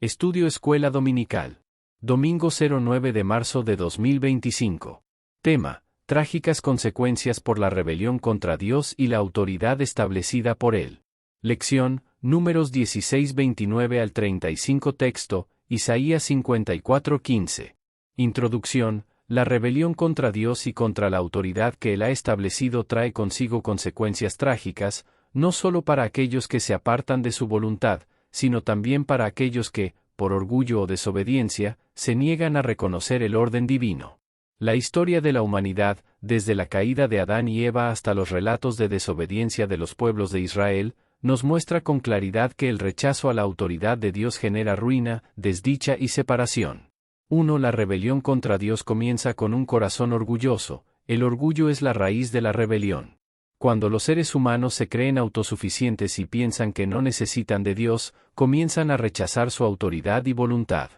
Estudio Escuela Dominical. Domingo 09 de marzo de 2025. Tema: trágicas consecuencias por la rebelión contra Dios y la autoridad establecida por Él. Lección: Números 16:29 al 35. Texto: Isaías 54:15. Introducción: la rebelión contra Dios y contra la autoridad que Él ha establecido trae consigo consecuencias trágicas, no solo para aquellos que se apartan de su voluntad, sino también para aquellos que, por orgullo o desobediencia, se niegan a reconocer el orden divino. La historia de la humanidad, desde la caída de Adán y Eva hasta los relatos de desobediencia de los pueblos de Israel, nos muestra con claridad que el rechazo a la autoridad de Dios genera ruina, desdicha y separación. 1. La rebelión contra Dios comienza con un corazón orgulloso. El orgullo es la raíz de la rebelión. Cuando los seres humanos se creen autosuficientes y piensan que no necesitan de Dios, comienzan a rechazar su autoridad y voluntad.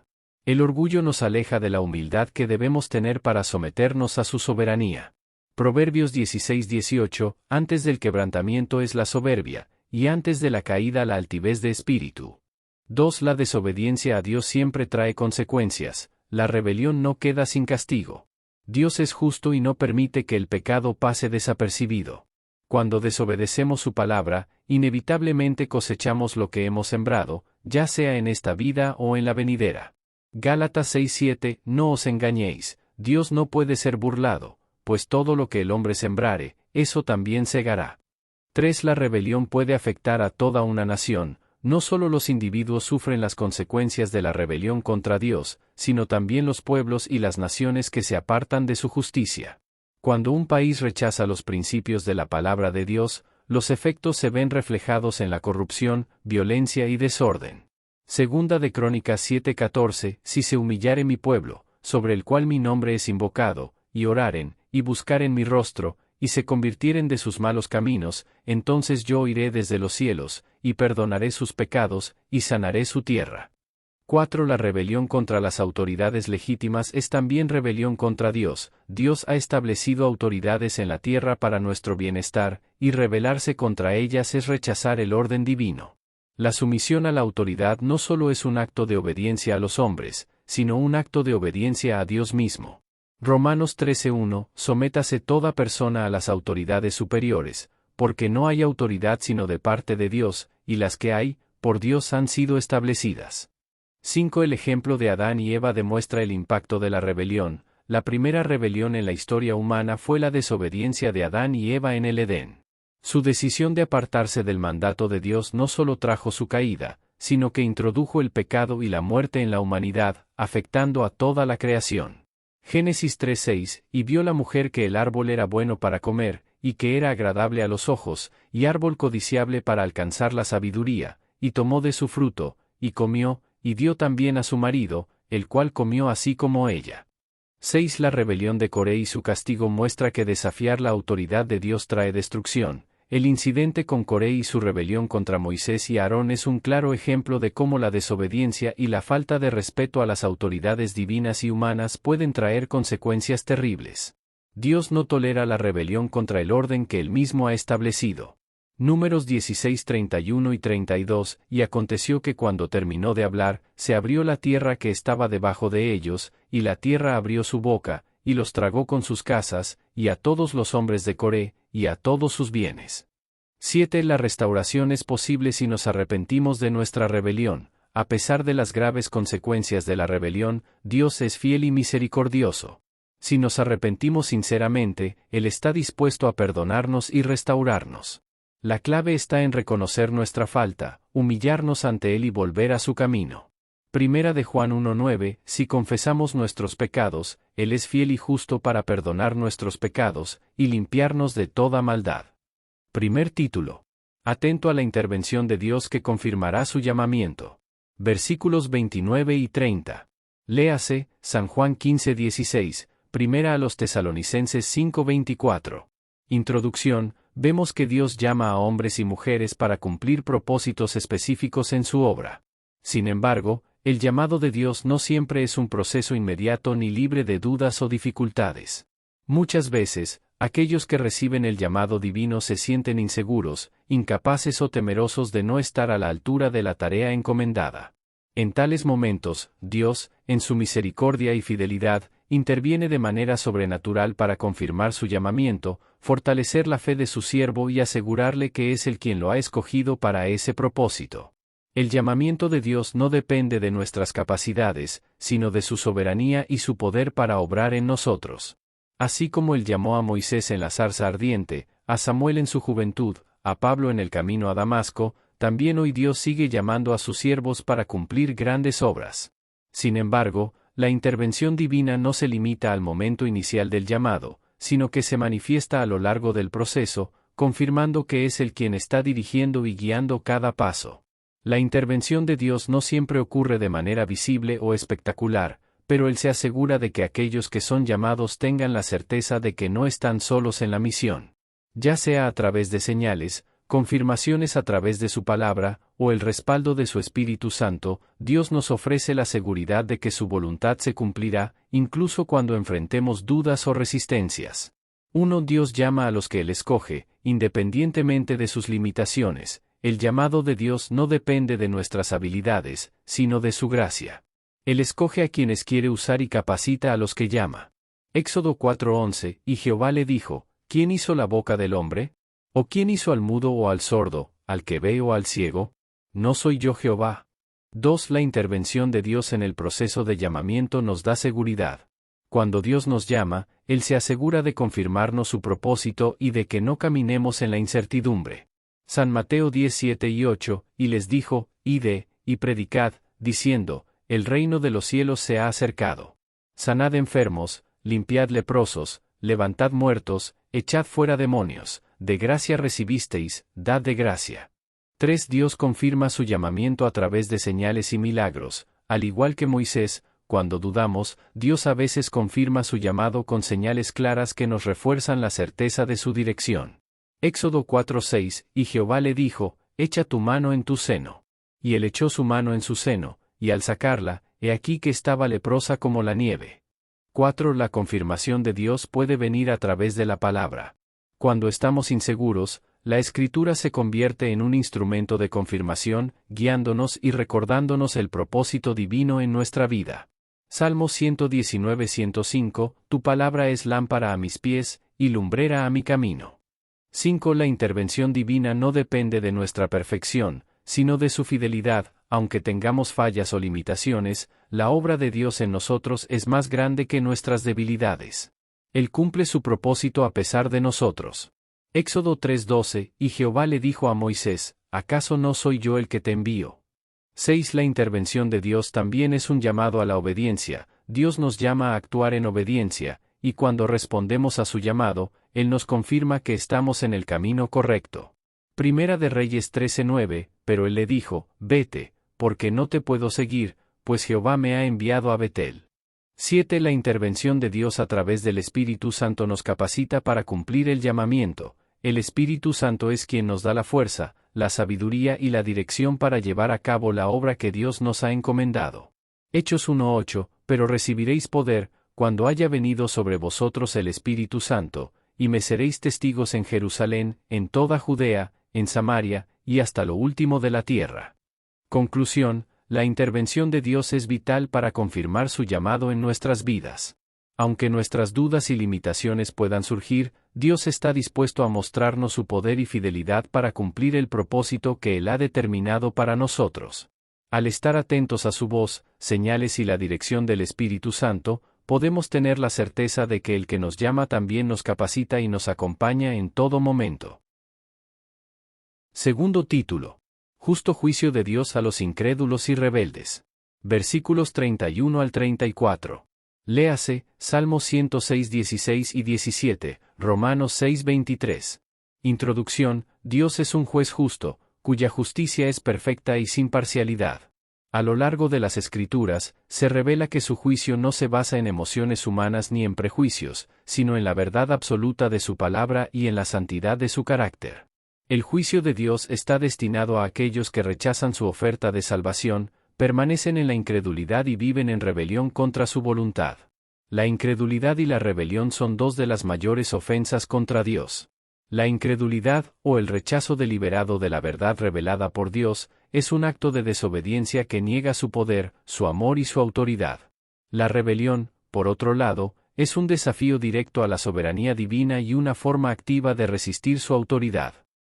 El orgullo nos aleja de la humildad que debemos tener para someternos a su soberanía. Proverbios 16:18, antes del quebrantamiento es la soberbia, y antes de la caída la altivez de espíritu. 2. La desobediencia a Dios siempre trae consecuencias. La rebelión no queda sin castigo. Dios es justo y no permite que el pecado pase desapercibido. Cuando desobedecemos su palabra, inevitablemente cosechamos lo que hemos sembrado, ya sea en esta vida o en la venidera. Gálatas 6:7, no os engañéis, Dios no puede ser burlado, pues todo lo que el hombre sembrare, eso también segará. 3. La rebelión puede afectar a toda una nación. No solo los individuos sufren las consecuencias de la rebelión contra Dios, sino también los pueblos y las naciones que se apartan de su justicia. Cuando un país rechaza los principios de la palabra de Dios, los efectos se ven reflejados en la corrupción, violencia y desorden. Segunda de Crónicas 7:14, si se humillare mi pueblo, sobre el cual mi nombre es invocado, y oraren, y buscaren mi rostro, y se convirtieren de sus malos caminos, entonces yo oiré desde los cielos, y perdonaré sus pecados, y sanaré su tierra. 4. La rebelión contra las autoridades legítimas es también rebelión contra Dios. Dios ha establecido autoridades en la tierra para nuestro bienestar, y rebelarse contra ellas es rechazar el orden divino. La sumisión a la autoridad no solo es un acto de obediencia a los hombres, sino un acto de obediencia a Dios mismo. Romanos 13:1, sométase toda persona a las autoridades superiores, porque no hay autoridad sino de parte de Dios, y las que hay, por Dios han sido establecidas. 5. El ejemplo de Adán y Eva demuestra el impacto de la rebelión. La primera rebelión en la historia humana fue la desobediencia de Adán y Eva en el Edén. Su decisión de apartarse del mandato de Dios no solo trajo su caída, sino que introdujo el pecado y la muerte en la humanidad, afectando a toda la creación. Génesis 3:6, y vio la mujer que el árbol era bueno para comer, y que era agradable a los ojos, y árbol codiciable para alcanzar la sabiduría, y tomó de su fruto, y comió, y dio también a su marido, el cual comió así como ella. 6. La rebelión de Coré y su castigo muestra que desafiar la autoridad de Dios trae destrucción. El incidente con Coré y su rebelión contra Moisés y Aarón es un claro ejemplo de cómo la desobediencia y la falta de respeto a las autoridades divinas y humanas pueden traer consecuencias terribles. Dios no tolera la rebelión contra el orden que Él mismo ha establecido. Números 16:31 y 32, y aconteció que cuando terminó de hablar, se abrió la tierra que estaba debajo de ellos, y la tierra abrió su boca, y los tragó con sus casas, y a todos los hombres de Coré, y a todos sus bienes. 7. La restauración es posible si nos arrepentimos de nuestra rebelión. A pesar de las graves consecuencias de la rebelión, Dios es fiel y misericordioso. Si nos arrepentimos sinceramente, Él está dispuesto a perdonarnos y restaurarnos. La clave está en reconocer nuestra falta, humillarnos ante Él y volver a su camino. Primera de Juan 1:9, si confesamos nuestros pecados, Él es fiel y justo para perdonar nuestros pecados, y limpiarnos de toda maldad. Primer título. Atento a la intervención de Dios que confirmará su llamamiento. Versículos 29 y 30. Léase, San Juan 15:16, Primera a los Tesalonicenses 5:24. Introducción. Vemos que Dios llama a hombres y mujeres para cumplir propósitos específicos en su obra. Sin embargo, el llamado de Dios no siempre es un proceso inmediato ni libre de dudas o dificultades. Muchas veces, aquellos que reciben el llamado divino se sienten inseguros, incapaces o temerosos de no estar a la altura de la tarea encomendada. En tales momentos, Dios, en su misericordia y fidelidad, interviene de manera sobrenatural para confirmar su llamamiento, fortalecer la fe de su siervo y asegurarle que es Él quien lo ha escogido para ese propósito. El llamamiento de Dios no depende de nuestras capacidades, sino de su soberanía y su poder para obrar en nosotros. Así como Él llamó a Moisés en la zarza ardiente, a Samuel en su juventud, a Pablo en el camino a Damasco, también hoy Dios sigue llamando a sus siervos para cumplir grandes obras. Sin embargo, la intervención divina no se limita al momento inicial del llamado, sino que se manifiesta a lo largo del proceso, confirmando que es Él quien está dirigiendo y guiando cada paso. La intervención de Dios no siempre ocurre de manera visible o espectacular, pero Él se asegura de que aquellos que son llamados tengan la certeza de que no están solos en la misión. Ya sea a través de señales, confirmaciones a través de su palabra, o el respaldo de su Espíritu Santo, Dios nos ofrece la seguridad de que su voluntad se cumplirá, incluso cuando enfrentemos dudas o resistencias. Dios llama a los que Él escoge, independientemente de sus limitaciones. El llamado de Dios no depende de nuestras habilidades, sino de su gracia. Él escoge a quienes quiere usar y capacita a los que llama. Éxodo 4:11, y Jehová le dijo, ¿quién hizo la boca del hombre? ¿O quién hizo al mudo o al sordo, al que ve o al ciego? ¿No soy yo Jehová? 2. La intervención de Dios en el proceso de llamamiento nos da seguridad. Cuando Dios nos llama, Él se asegura de confirmarnos su propósito y de que no caminemos en la incertidumbre. San Mateo 10:7-8, y les dijo, id, y predicad, diciendo, el reino de los cielos se ha acercado. Sanad enfermos, limpiad leprosos, levantad muertos, echad fuera demonios, de gracia recibisteis, dad de gracia. 3. Dios confirma su llamamiento a través de señales y milagros. Al igual que Moisés, cuando dudamos, Dios a veces confirma su llamado con señales claras que nos refuerzan la certeza de su dirección. Éxodo 4:6, y Jehová le dijo, echa tu mano en tu seno. Y él echó su mano en su seno, y al sacarla, he aquí que estaba leprosa como la nieve. 4. La confirmación de Dios puede venir a través de la palabra. Cuando estamos inseguros, la Escritura se convierte en un instrumento de confirmación, guiándonos y recordándonos el propósito divino en nuestra vida. Salmo 119:105, tu palabra es lámpara a mis pies, y lumbrera a mi camino. 5. La intervención divina no depende de nuestra perfección, sino de su fidelidad. Aunque tengamos fallas o limitaciones, la obra de Dios en nosotros es más grande que nuestras debilidades. Él cumple su propósito a pesar de nosotros. Éxodo 3:12, y Jehová le dijo a Moisés, ¿acaso no soy yo el que te envío? 6. La intervención de Dios también es un llamado a la obediencia. Dios nos llama a actuar en obediencia, y cuando respondemos a su llamado, Él nos confirma que estamos en el camino correcto. Primera de Reyes 13:9, pero Él le dijo, vete, porque no te puedo seguir, pues Jehová me ha enviado a Betel. 7. La intervención de Dios a través del Espíritu Santo nos capacita para cumplir el llamamiento. El Espíritu Santo es quien nos da la fuerza, la sabiduría y la dirección para llevar a cabo la obra que Dios nos ha encomendado. Hechos 1:8, pero recibiréis poder, cuando haya venido sobre vosotros el Espíritu Santo, y me seréis testigos en Jerusalén, en toda Judea, en Samaria, y hasta lo último de la tierra. Conclusión, la intervención de Dios es vital para confirmar su llamado en nuestras vidas. Aunque nuestras dudas y limitaciones puedan surgir, Dios está dispuesto a mostrarnos su poder y fidelidad para cumplir el propósito que Él ha determinado para nosotros. Al estar atentos a su voz, señales y la dirección del Espíritu Santo, podemos tener la certeza de que el que nos llama también nos capacita y nos acompaña en todo momento. Segundo título. Justo juicio de Dios a los incrédulos y rebeldes. Versículos 31 al 34. Léase, Salmos 106:16 y 17, Romanos 6:23. Introducción, Dios es un juez justo, cuya justicia es perfecta y sin parcialidad. A lo largo de las Escrituras, se revela que su juicio no se basa en emociones humanas ni en prejuicios, sino en la verdad absoluta de su palabra y en la santidad de su carácter. El juicio de Dios está destinado a aquellos que rechazan su oferta de salvación, permanecen en la incredulidad y viven en rebelión contra su voluntad. La incredulidad y la rebelión son dos de las mayores ofensas contra Dios. La incredulidad, o el rechazo deliberado de la verdad revelada por Dios, es un acto de desobediencia que niega su poder, su amor y su autoridad. La rebelión, por otro lado, es un desafío directo a la soberanía divina y una forma activa de resistir su autoridad.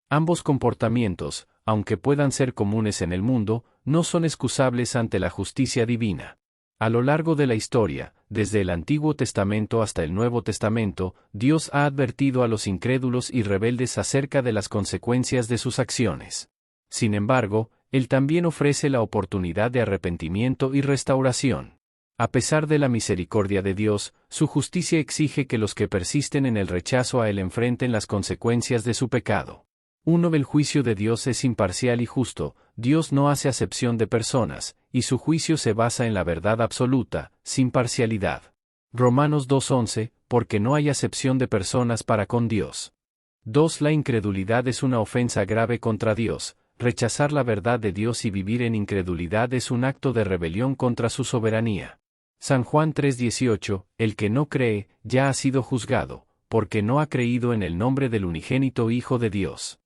Ambos comportamientos, aunque puedan ser comunes en el mundo, no son excusables ante la justicia divina. A lo largo de la historia, desde el Antiguo Testamento hasta el Nuevo Testamento, Dios ha advertido a los incrédulos y rebeldes acerca de las consecuencias de sus acciones. Sin embargo, Él también ofrece la oportunidad de arrepentimiento y restauración. A pesar de la misericordia de Dios, su justicia exige que los que persisten en el rechazo a Él enfrenten las consecuencias de su pecado. El juicio de Dios es imparcial y justo. Dios no hace acepción de personas, y su juicio se basa en la verdad absoluta, sin parcialidad. Romanos 2:11, porque no hay acepción de personas para con Dios. 2. La incredulidad es una ofensa grave contra Dios. Rechazar la verdad de Dios y vivir en incredulidad es un acto de rebelión contra su soberanía. San Juan 3:18, el que no cree, ya ha sido juzgado, porque no ha creído en el nombre del unigénito Hijo de Dios.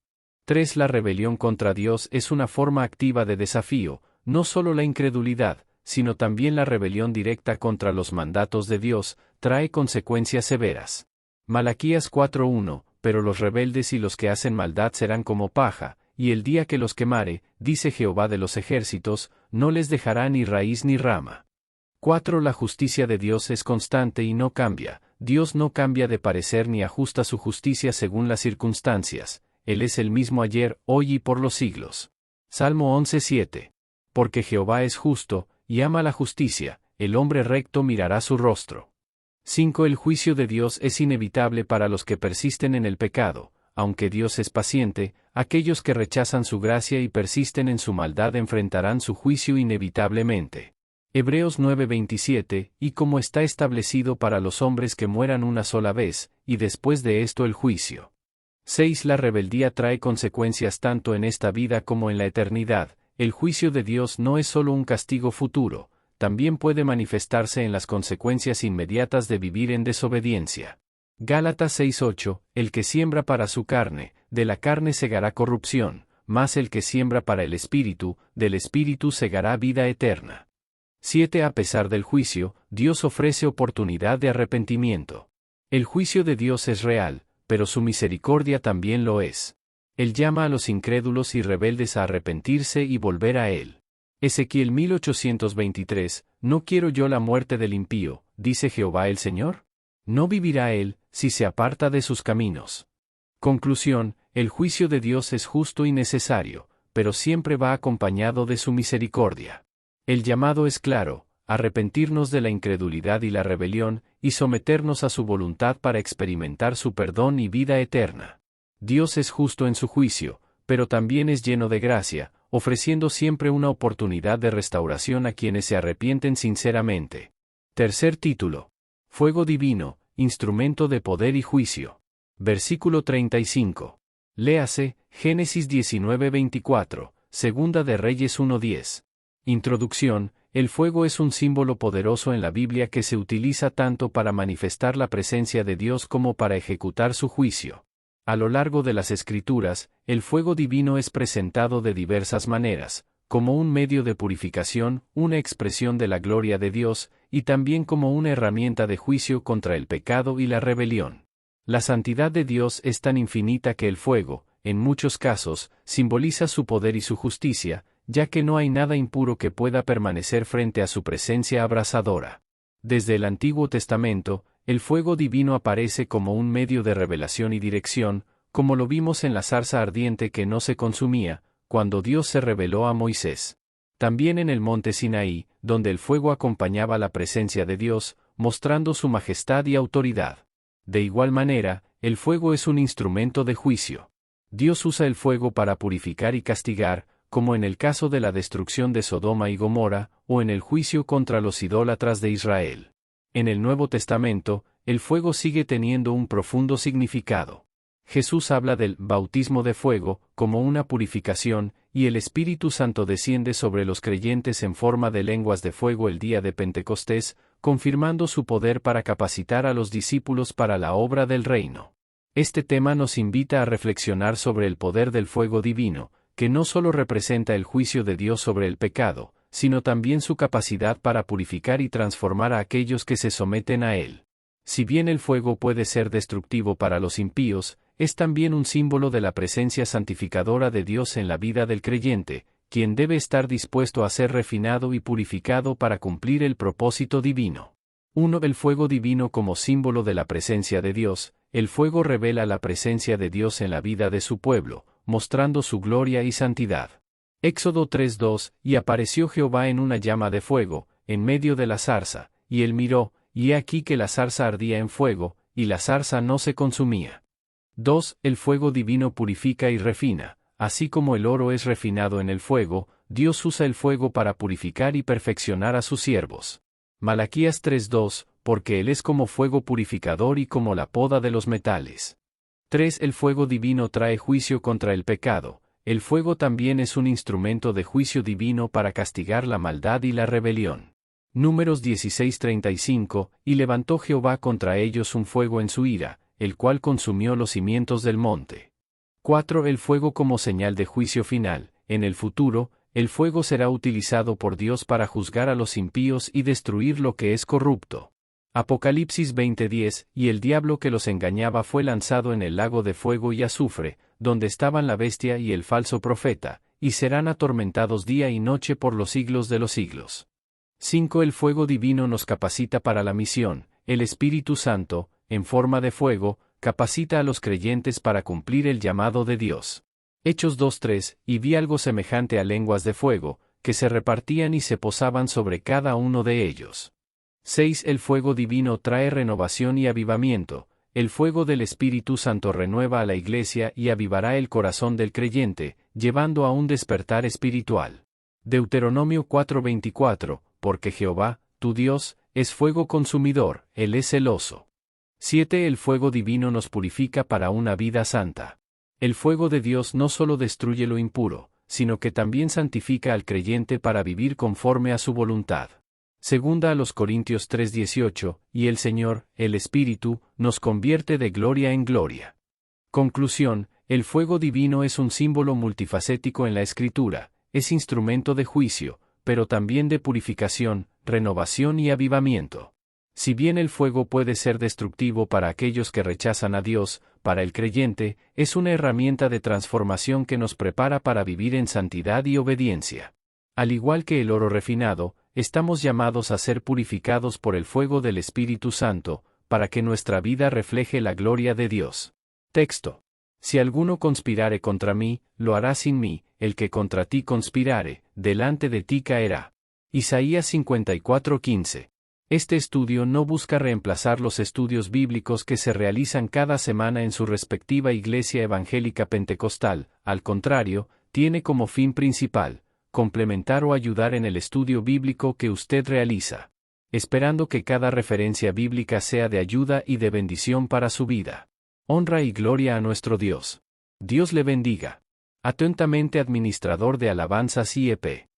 3. La rebelión contra Dios es una forma activa de desafío, no solo la incredulidad, sino también la rebelión directa contra los mandatos de Dios, trae consecuencias severas. Malaquías 4:1, pero los rebeldes y los que hacen maldad serán como paja, y el día que los quemare, dice Jehová de los ejércitos, no les dejará ni raíz ni rama. 4. La justicia de Dios es constante y no cambia. Dios no cambia de parecer ni ajusta su justicia según las circunstancias. Él es el mismo ayer, hoy y por los siglos. Salmo 11:7. Porque Jehová es justo, y ama la justicia, el hombre recto mirará su rostro. 5. El juicio de Dios es inevitable para los que persisten en el pecado. Aunque Dios es paciente, aquellos que rechazan su gracia y persisten en su maldad enfrentarán su juicio inevitablemente. Hebreos 9:27, y como está establecido para los hombres que mueran una sola vez, y después de esto el juicio. 6. La rebeldía trae consecuencias tanto en esta vida como en la eternidad. El juicio de Dios no es solo un castigo futuro, también puede manifestarse en las consecuencias inmediatas de vivir en desobediencia. Gálatas 6:8, el que siembra para su carne, de la carne segará corrupción, mas el que siembra para el Espíritu, del Espíritu segará vida eterna. 7. A pesar del juicio, Dios ofrece oportunidad de arrepentimiento. El juicio de Dios es real, pero su misericordia también lo es. Él llama a los incrédulos y rebeldes a arrepentirse y volver a Él. Ezequiel 1823, ¿no quiero yo la muerte del impío, dice Jehová el Señor? ¿No vivirá él, si se aparta de sus caminos? Conclusión, el juicio de Dios es justo y necesario, pero siempre va acompañado de su misericordia. El llamado es claro, arrepentirnos de la incredulidad y la rebelión, y someternos a su voluntad para experimentar su perdón y vida eterna. Dios es justo en su juicio, pero también es lleno de gracia, ofreciendo siempre una oportunidad de restauración a quienes se arrepienten sinceramente. Tercer título. Fuego divino, instrumento de poder y juicio. Versículo 35. Léase, Génesis 19:24, Segunda de Reyes 1:10. Introducción. El fuego es un símbolo poderoso en la Biblia que se utiliza tanto para manifestar la presencia de Dios como para ejecutar su juicio. A lo largo de las Escrituras, el fuego divino es presentado de diversas maneras, como un medio de purificación, una expresión de la gloria de Dios, y también como una herramienta de juicio contra el pecado y la rebelión. La santidad de Dios es tan infinita que el fuego, en muchos casos, simboliza su poder y su justicia, ya que no hay nada impuro que pueda permanecer frente a su presencia abrasadora. Desde el Antiguo Testamento, el fuego divino aparece como un medio de revelación y dirección, como lo vimos en la zarza ardiente que no se consumía, cuando Dios se reveló a Moisés. También en el monte Sinaí, donde el fuego acompañaba la presencia de Dios, mostrando su majestad y autoridad. De igual manera, el fuego es un instrumento de juicio. Dios usa el fuego para purificar y castigar, como en el caso de la destrucción de Sodoma y Gomorra, o en el juicio contra los idólatras de Israel. En el Nuevo Testamento, el fuego sigue teniendo un profundo significado. Jesús habla del bautismo de fuego, como una purificación, y el Espíritu Santo desciende sobre los creyentes en forma de lenguas de fuego el día de Pentecostés, confirmando su poder para capacitar a los discípulos para la obra del reino. Este tema nos invita a reflexionar sobre el poder del fuego divino, que no solo representa el juicio de Dios sobre el pecado, sino también su capacidad para purificar y transformar a aquellos que se someten a él. Si bien el fuego puede ser destructivo para los impíos, es también un símbolo de la presencia santificadora de Dios en la vida del creyente, quien debe estar dispuesto a ser refinado y purificado para cumplir el propósito divino. 1. El fuego divino como símbolo de la presencia de Dios. El fuego revela la presencia de Dios en la vida de su pueblo, mostrando su gloria y santidad. Éxodo 3:2, y apareció Jehová en una llama de fuego, en medio de la zarza, y él miró, y he aquí que la zarza ardía en fuego, y la zarza no se consumía. 2. El fuego divino purifica y refina. Así como el oro es refinado en el fuego, Dios usa el fuego para purificar y perfeccionar a sus siervos. Malaquías 3:2, porque Él es como fuego purificador y como la poda de los metales. 3. El fuego divino trae juicio contra el pecado. El fuego también es un instrumento de juicio divino para castigar la maldad y la rebelión. Números 16:35, y levantó Jehová contra ellos un fuego en su ira, el cual consumió los cimientos del monte. 4. El fuego como señal de juicio final. En el futuro, el fuego será utilizado por Dios para juzgar a los impíos y destruir lo que es corrupto. Apocalipsis 20:10, y el diablo que los engañaba fue lanzado en el lago de fuego y azufre, donde estaban la bestia y el falso profeta, y serán atormentados día y noche por los siglos de los siglos. 5. El fuego divino nos capacita para la misión. El Espíritu Santo, en forma de fuego, capacita a los creyentes para cumplir el llamado de Dios. Hechos 2:3, y vi algo semejante a lenguas de fuego, que se repartían y se posaban sobre cada uno de ellos. 6. El fuego divino trae renovación y avivamiento. El fuego del Espíritu Santo renueva a la Iglesia y avivará el corazón del creyente, llevando a un despertar espiritual. Deuteronomio 4:24, porque Jehová, tu Dios, es fuego consumidor, Él es celoso. 7. El fuego divino nos purifica para una vida santa. El fuego de Dios no solo destruye lo impuro, sino que también santifica al creyente para vivir conforme a su voluntad. Segunda a los Corintios 3:18, y el Señor, el Espíritu, nos convierte de gloria en gloria. Conclusión, el fuego divino es un símbolo multifacético en la Escritura, es instrumento de juicio, pero también de purificación, renovación y avivamiento. Si bien el fuego puede ser destructivo para aquellos que rechazan a Dios, para el creyente, es una herramienta de transformación que nos prepara para vivir en santidad y obediencia. Al igual que el oro refinado, estamos llamados a ser purificados por el fuego del Espíritu Santo, para que nuestra vida refleje la gloria de Dios. Texto. Si alguno conspirare contra mí, lo hará sin mí, el que contra ti conspirare, delante de ti caerá. Isaías 54:15. Este estudio no busca reemplazar los estudios bíblicos que se realizan cada semana en su respectiva iglesia evangélica pentecostal, al contrario, tiene como fin principal, complementar o ayudar en el estudio bíblico que usted realiza, esperando que cada referencia bíblica sea de ayuda y de bendición para su vida. Honra y gloria a nuestro Dios. Dios le bendiga. Atentamente, administrador de alabanzas IEP.